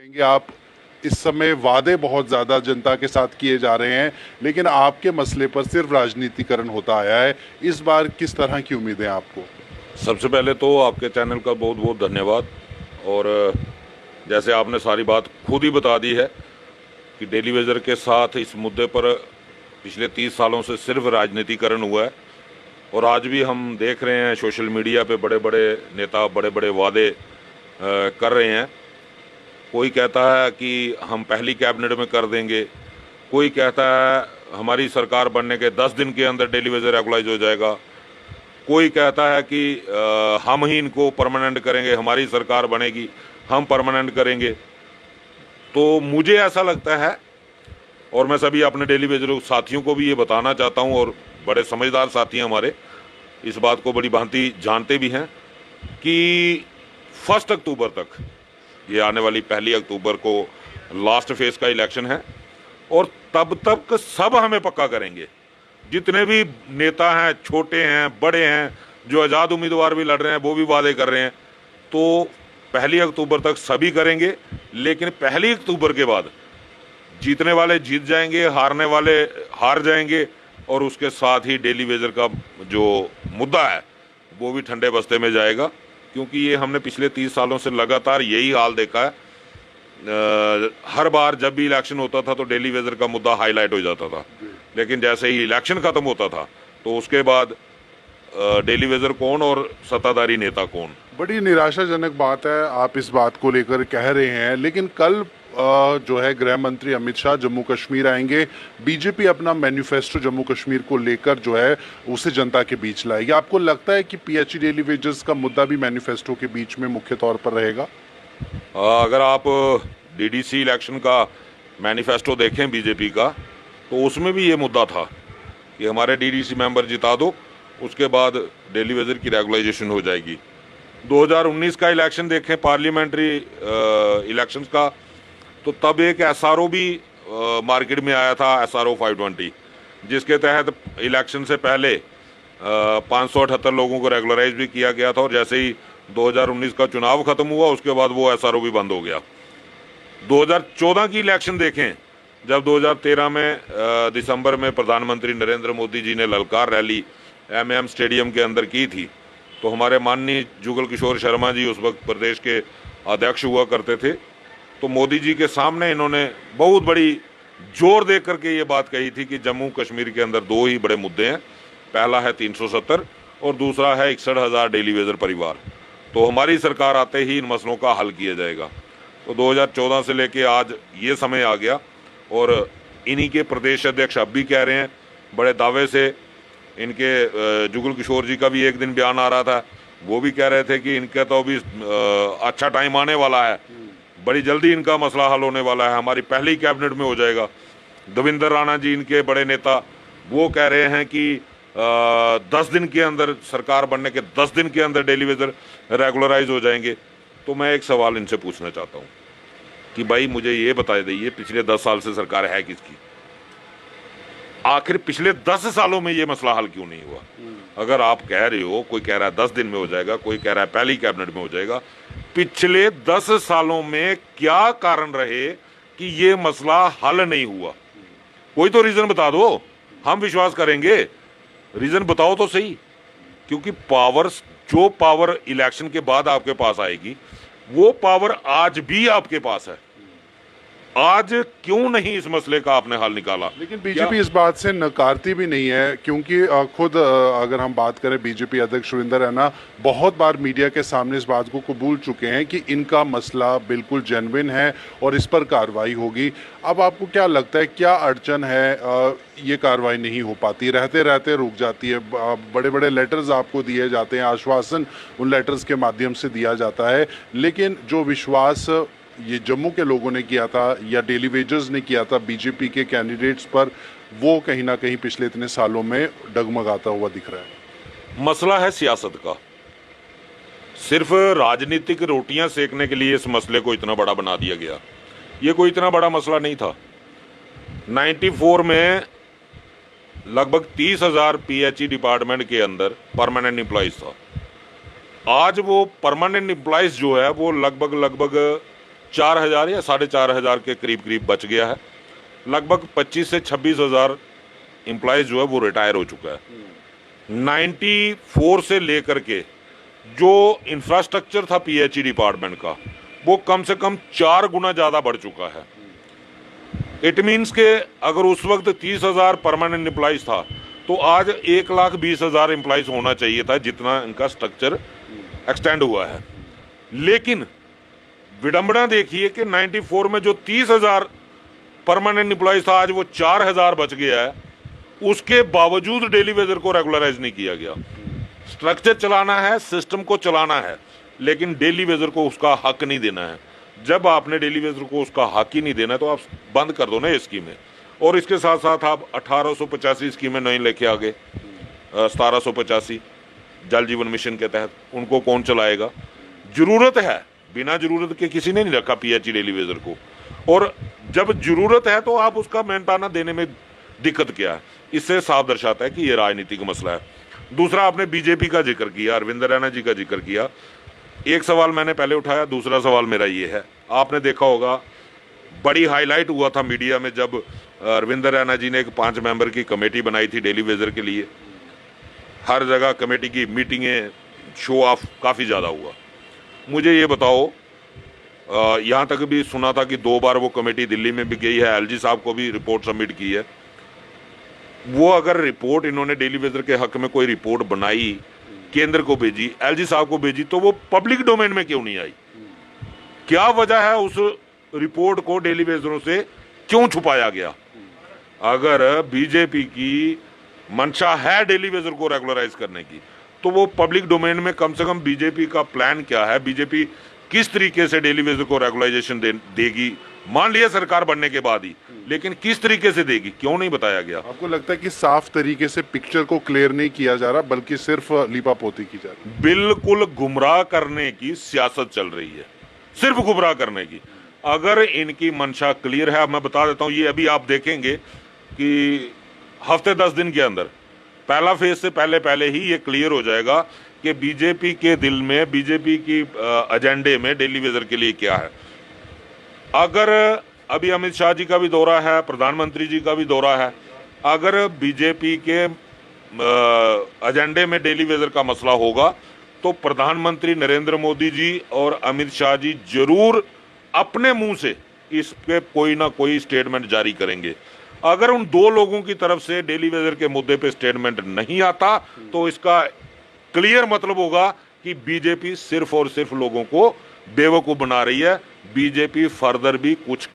कहेंगे आप? इस समय वादे बहुत ज़्यादा जनता के साथ किए जा रहे हैं, लेकिन आपके मसले पर सिर्फ राजनीतिकरण होता आया है। इस बार किस तरह की उम्मीदें हैं आपको? सबसे पहले तो आपके चैनल का बहुत बहुत धन्यवाद। और जैसे आपने सारी बात खुद ही बता दी है कि डेली वेजर के साथ इस मुद्दे पर पिछले 30 सालों से सिर्फ राजनीतिकरण हुआ है। और आज भी हम देख रहे हैं सोशल मीडिया पे बड़े बड़े नेता बड़े बड़े वादे कर रहे हैं। कोई कहता है कि हम पहली कैबिनेट में कर देंगे, कोई कहता है हमारी सरकार बनने के 10 दिन के अंदर डेली वेजर रेगुलाइज हो जाएगा, कोई कहता है कि हम ही इनको परमानेंट करेंगे, हमारी सरकार बनेगी हम परमानेंट करेंगे। तो मुझे ऐसा लगता है, और मैं सभी अपने डेली वेजर साथियों को भी ये बताना चाहता हूँ, और बड़े समझदार साथी हैं हमारे, इस बात को बड़ी भांति जानते भी हैं कि 1 अक्टूबर तक, ये आने वाली 1 अक्टूबर को लास्ट फेज का इलेक्शन है, और तब तक सब हमें पक्का करेंगे। जितने भी नेता हैं, छोटे हैं बड़े हैं, जो आज़ाद उम्मीदवार भी लड़ रहे हैं वो भी वादे कर रहे हैं, तो 1 अक्टूबर तक सभी करेंगे। लेकिन 1 अक्टूबर के बाद जीतने वाले जीत जाएंगे, हारने वाले हार जाएंगे, और उसके साथ ही डेली वेजर का जो मुद्दा है वो भी ठंडे बस्ते में जाएगा। क्योंकि ये हमने पिछले 30 सालों से लगातार यही हाल देखा है। हर बार जब भी इलेक्शन होता था तो डेली वेजर का मुद्दा हाईलाइट हो जाता था, लेकिन जैसे ही इलेक्शन खत्म होता था तो उसके बाद डेली वेजर कौन और सत्ताधारी नेता कौन। बड़ी निराशाजनक बात है आप इस बात को लेकर कह रहे हैं, लेकिन कल जो है गृह मंत्री अमित शाह जम्मू कश्मीर आएंगे। बीजेपी अपना मैनिफेस्टो जम्मू कश्मीर को लेकर जो है उसे जनता के बीच लाएगी। आपको लगता है कि पीएचई डेली वेजेस का मुद्दा भी मैनिफेस्टो के बीच में मुख्य तौर पर रहेगा? अगर आप डीडीसी इलेक्शन का मैनिफेस्टो देखें बीजेपी का, तो उसमें भी ये मुद्दा था कि हमारे डीडीसी मेंबर जिता दो, उसके बाद डेली वेजर की रेगुलाइजेशन हो जाएगी। 2019 का इलेक्शन देखें, पार्लियामेंट्री इलेक्शंस का, तो तब एक एसआरओ भी मार्केट में आया था, एसआरओ 520, जिसके तहत इलेक्शन से पहले 578 लोगों को रेगुलराइज भी किया गया था। और जैसे ही 2019 का चुनाव खत्म हुआ उसके बाद वो एसआरओ भी बंद हो गया। 2014 की इलेक्शन देखें, जब 2013 में दिसंबर में प्रधानमंत्री नरेंद्र मोदी जी ने ललकार रैली एमएम स्टेडियम के अंदर की थी, तो हमारे माननीय जुगल किशोर शर्मा जी उस वक्त प्रदेश के अध्यक्ष हुआ करते थे, तो मोदी जी के सामने इन्होंने बहुत बड़ी जोर दे करके ये बात कही थी कि जम्मू कश्मीर के अंदर 2 ही बड़े मुद्दे हैं। पहला है 370 और दूसरा है 61,000 डेली वेजर परिवार। तो हमारी सरकार आते ही इन मसलों का हल किया जाएगा। तो 2014 से लेके आज ये समय आ गया, और इन्हीं के प्रदेश अध्यक्ष अब भी कह रहे हैं बड़े दावे से। इनके जुगल किशोर जी का भी एक दिन बयान आ रहा था, वो भी कह रहे थे कि इनका तो अभी अच्छा टाइम आने वाला है, बड़ी जल्दी इनका मसला हल होने वाला है, हमारी पहली कैबिनेट में हो जाएगा। देवेंद्र राणा जी इनके बड़े नेता, वो कह रहे हैं कि 10 दिन के अंदर, सरकार बनने के 10 दिन के अंदर डेली वेजर रेगुलराइज हो जाएंगे। तो मैं एक सवाल इनसे पूछना चाहता हूँ कि भाई मुझे ये बता दीजिए, पिछले 10 साल से सरकार है किसकी? आखिर पिछले 10 सालों में ये मसला हल क्यों नहीं हुआ? अगर आप कह रहे हो, कोई कह रहा है 10 दिन में हो जाएगा, कोई कह रहा है पहली कैबिनेट में हो जाएगा, पिछले 10 सालों में क्या कारण रहे कि ये मसला हल नहीं हुआ? कोई तो रीजन बता दो, हम विश्वास करेंगे। रीजन बताओ तो सही। क्योंकि जो पावर इलेक्शन के बाद आपके पास आएगी, वो पावर आज भी आपके पास है। आज क्यों नहीं इस मसले का आपने हल निकाला? लेकिन बीजेपी इस बात से नकारती भी नहीं है, क्योंकि खुद अगर हम बात करें, बीजेपी अध्यक्ष सुरेंद्र रैना बहुत बार मीडिया के सामने इस बात को कबूल चुके हैं कि इनका मसला बिल्कुल जेन्युइन है और इस पर कार्रवाई होगी। अब आपको क्या लगता है, क्या अड़चन है ये कार्रवाई नहीं हो पाती, रहते रहते रुक जाती है? बड़े बड़े लेटर्स आपको दिए जाते हैं, आश्वासन उन लेटर्स के माध्यम से दिया जाता है, लेकिन जो विश्वास ये जम्मू के लोगों ने किया था या डेली वेजर्स ने किया था बीजेपी के कैंडिडेट्स पर, वो कहीं ना कहीं पिछले इतने सालों में डगमगाता हुआ दिख रहा है। मसला है सियासत का। सिर्फ राजनीतिक रोटियां सेकने के लिए इस मसले को इतना बड़ा बना दिया गया। ये कोई इतना बड़ा मसला नहीं था। 94 में लगभग 30,000 पीएचई डिपार्टमेंट के अंदर परमानेंट एम्प्लॉइज था। आज वो परमानेंट एम्प्लॉइज जो है वो लगभग 4,000 या 4,500 के करीब करीब बच गया है। लगभग 25 से 26,000 एम्प्लॉयज जो है वो रिटायर हो चुका है। 94 से लेकर के जो इंफ्रास्ट्रक्चर था पीएचई डिपार्टमेंट का वो कम से कम 4 गुना ज़्यादा बढ़ चुका है। इट मीन्स के अगर उस वक्त 30,000 परमानेंट एम्प्लॉयज था तो आज 1,20,000 एम्प्लॉयज होना चाहिए था, जितना इनका स्ट्रक्चर एक्सटेंड हुआ है। लेकिन विडंबना देखिए कि 94 में जो 30,000 परमानेंट एम्प्लॉयज था आज वो 4,000 बच गया है, उसके बावजूद डेली वेजर को रेगुलराइज नहीं किया गया। स्ट्रक्चर चलाना है, सिस्टम को चलाना है, लेकिन डेली वेजर को उसका हक नहीं देना है। जब आपने डेली वेजर को उसका हक ही नहीं देना है तो आप बंद कर दो ना ये स्कीमें। और इसके साथ साथ आप 1885 स्कीमें नहीं लेके आ गए, 1785 जल जीवन मिशन के तहत, उनको कौन चलाएगा? जरूरत है, बिना जरूरत के किसी ने नहीं रखा पीएचई डेली वेजर को, और जब जरूरत है तो आप उसका मेंटाना देने में दिक्कत क्या है? इससे साफ दर्शाता है कि ये राजनीतिक मसला है। दूसरा, आपने बीजेपी का जिक्र किया, अरविंद रैना जी का जिक्र किया। एक सवाल मैंने पहले उठाया, दूसरा सवाल मेरा ये है, आपने देखा होगा बड़ी हाईलाइट हुआ था मीडिया में जब अरविंद रैना जी ने एक 5 मेंबर की कमेटी बनाई थी डेली वेजर के लिए। हर जगह कमेटी की मीटिंगें, शो ऑफ काफ़ी ज़्यादा हुआ। मुझे ये बताओ, यहाँ तक भी सुना था कि 2 बार वो कमेटी दिल्ली में भी गई है, एलजी साहब को भी रिपोर्ट सबमिट की है। वो अगर रिपोर्ट इन्होंने डेली वेजर के हक में कोई रिपोर्ट बनाई, केंद्र को भेजी, एलजी साहब को भेजी, तो वो पब्लिक डोमेन में क्यों नहीं आई? क्या वजह है उस रिपोर्ट को डेली वेजरों से क्यों छुपाया गया? अगर बीजेपी की मंशा है डेली वेजर को रेगुलराइज करने की, तो वो पब्लिक डोमेन में कम से कम बीजेपी का प्लान क्या है, बीजेपी किस तरीके से डेली वेजर को रेगुलाइजेशन देगी, मान लिया सरकार बनने के बाद ही, लेकिन किस तरीके से देगी, क्यों नहीं बताया गया? आपको लगता है कि साफ तरीके से पिक्चर को क्लियर नहीं किया जा रहा, बल्कि सिर्फ लीपापोती की जा रही? बिल्कुल गुमराह करने की सियासत चल रही है, सिर्फ गुमराह करने की। अगर इनकी मंशा क्लियर है, मैं बता देता हूं, ये अभी आप देखेंगे कि हफ्ते 10 दिन के अंदर पहला फेज से पहले ही ये क्लियर हो जाएगा कि बीजेपी के दिल में, बीजेपी की एजेंडे में डेली वेजर के लिए क्या है। अगर अभी अमित शाह जी का भी दौरा है, प्रधानमंत्री जी का भी दौरा है, अगर बीजेपी के एजेंडे में डेली वेजर का मसला होगा तो प्रधानमंत्री नरेंद्र मोदी जी और अमित शाह जी जरूर अपने मुंह से इस पे कोई ना कोई स्टेटमेंट जारी करेंगे। अगर उन 2 लोगों की तरफ से डेली वेजर के मुद्दे पे स्टेटमेंट नहीं आता तो इसका क्लियर मतलब होगा कि बीजेपी सिर्फ और सिर्फ लोगों को बेवकूफ बना रही है। बीजेपी फर्दर भी कुछ